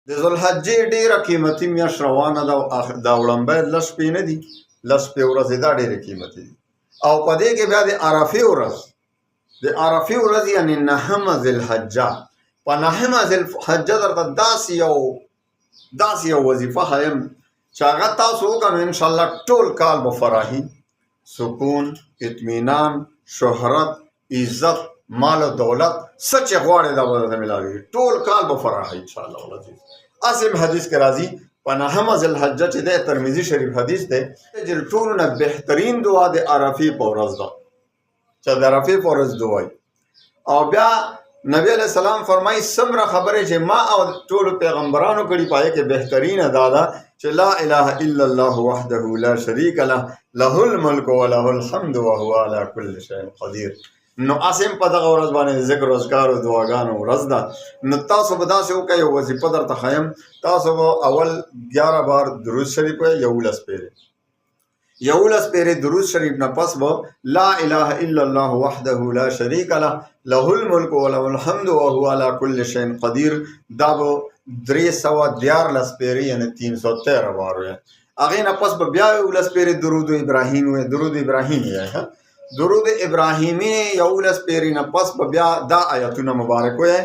د ذوالحجې ډېره قیمتي میاشت روانه ده. دا وړاندې لس شپې نه دي، لس شپې ورځې دا ډېرې قیمتي دي. او په دې کې بیا د عرفې ورځ، د عرفې ورځ یعنې نهمه ذوالحجه، په نهمه ذوالحجه درته داسې یو وظیفه ښیم چې هغه تاسو وکړئ نو انشاءالله ټول کال به فراحي، سکون، اطمینان، شهرت، عزت، مال و دولت څه چې غواړې دا به درته میلاوېږي. ټول کال به فراحي انشاءالله العزیز. هسې هم حدیث کې راځي په نهمه ذوالحجه چې دی، ترمذي شریف حدیث دی چې د ټولو نه بهترین دعا د عرفې په ورځ ده، چې د عرفې په ورځ دعا. او بیا نبی علیہ السلام فرمایي څومره خبرې چې ما او ټولو پیغمبرانو کړي په هغې کې بهترینه دا ده چې لا اله الا الله وحده لا شریک له له الملک وله الحمد وهو على كل شیء قدیر. نو اسیم په دغه ورځ باندې ذکر او اذکار او دعاګانو ورځ ده. نو تاسو به داسې وکړئ، یو وظیفه درته ښیم، تاسو به اول 11 بار درود شریف وایئ، 11 پیرې 11 پیرې درود شریف نه پس به لا اله الا الله وحده لا شریک له له الملک وله الحمد وهو على كل شیء قدیر. دا به 314 پیرې یعنې 313 بار وایئ. هغې نه پس به بیا 11 پیرې درود ابراهیم وایئ، درود ابراهیم وایئ. درود ابراهیمی 11 پیرې نه پس به بیا دا آیتونه مبارک وایئ.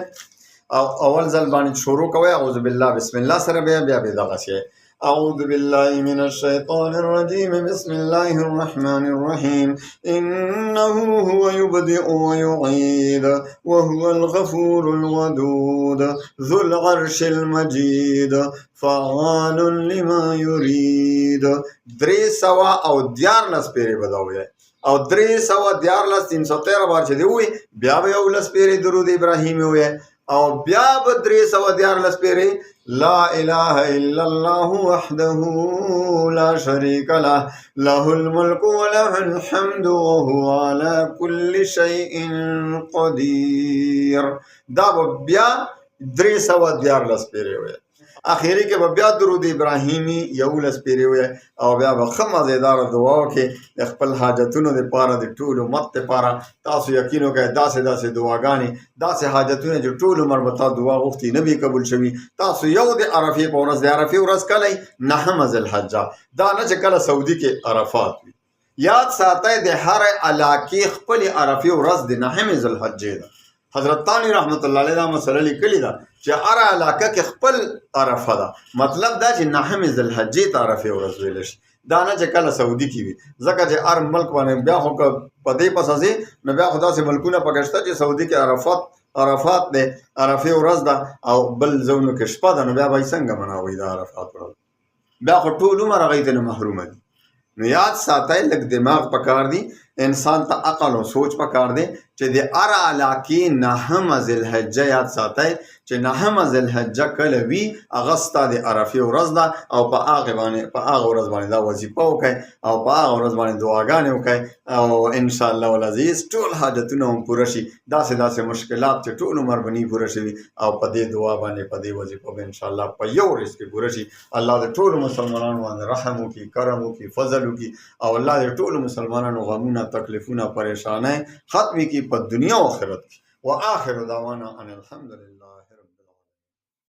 او اول ځل باندې شروع کوئ اعوذ بالله بسم الله سره، بیا به دغسې أعوذ بالله من الشيطان الرجيم بسم الله الرحمن الرحيم إنه هو يبدئ ويعيد وهو الغفور الودود ذو العرش المجيد فعال لما يريد. 314 پیرې به دا وایئ. او 314 313 بار چې دی ووایي بیا به 11 پیرې درود ابراهیمي وایئ. او بیا به 314 پیرې لا اله الا الله وحده لا شریک له له الملک وله الحمد وهو على كل شیء قدیر. دا به بیا 314 پیرې وایي. اخیری کې به بیا درود ابراهیمی 11 پیرې وایي. او بیا به ښه مزېداره دعا وکړې د خپل حاجتونو دپاره، د ټول امت دپاره. تاسو یقین وکړئ داسې دعاګانې، داسې حاجتونه چې ټول عمر به تا دعا غوښتي نه وي قبول شوي. تاسو یو د عرفې په ورځ، د عرفې ورځ کله نهمه ذوالحجه، دا نه چې کله سعودي کې عرفات وي. یاد ساتئ د هر علاقې خپلې عرفې ورځ د نهمې ذوالحجې ده. حضرت تانی رحمت الله علیه دا مسله لیکلې ده چې هر علاقه کې خپل عرفه ده. مطلب دا چې نهمې ذوالحجې ته عرفې ورځ ویلی شي، دا نه چې کله سعودي کې وي. ځکه چې هر ملک باندې بیا خو که په دې پسه ځې نو بیا خو داسې ملکونه پکې شته چې سعودي کې عرفات دی، عرفې ورځ ده، او بل ځایونو کې شپه ده. نو بیا به یې څنګه مناوئ دا عرفات ورځ؟ بیا خو ټول عمر هغوی ته نه محرومه دي. نو یاد ساتئ لږ دماغ پکار دی، انسان ته عقل او سوچ پکار دی چې د هر علاقې نهمه ذوالحجه یاد ساتئ چې نهمه ذوالحجه کله وي هغه ستا د عرفې ورځ ده. او په هغه ورځ باندې دا وظیفه وکئ او په هغه ورځ باندې دعاګانې وکئ او انشاءالله العزیز ټول حاجتونه هم پوره شي. داسې مشکلات چې ټول عمر به نه پوره شوي او په دې دعا باندې، په دې وظیفه به انشاءالله په یو ورځ کې پوره شي. الله د ټولو مسلمانانو باندې رحم وکړي، کرم وکړي، فضل وکړي، او الله د ټولو مسلمانانو غمونه، تکلیفونه، پریشانۍ ختمې کړي په دنیا او آخرت کې. وآخر دعوانا ان الحمد لله.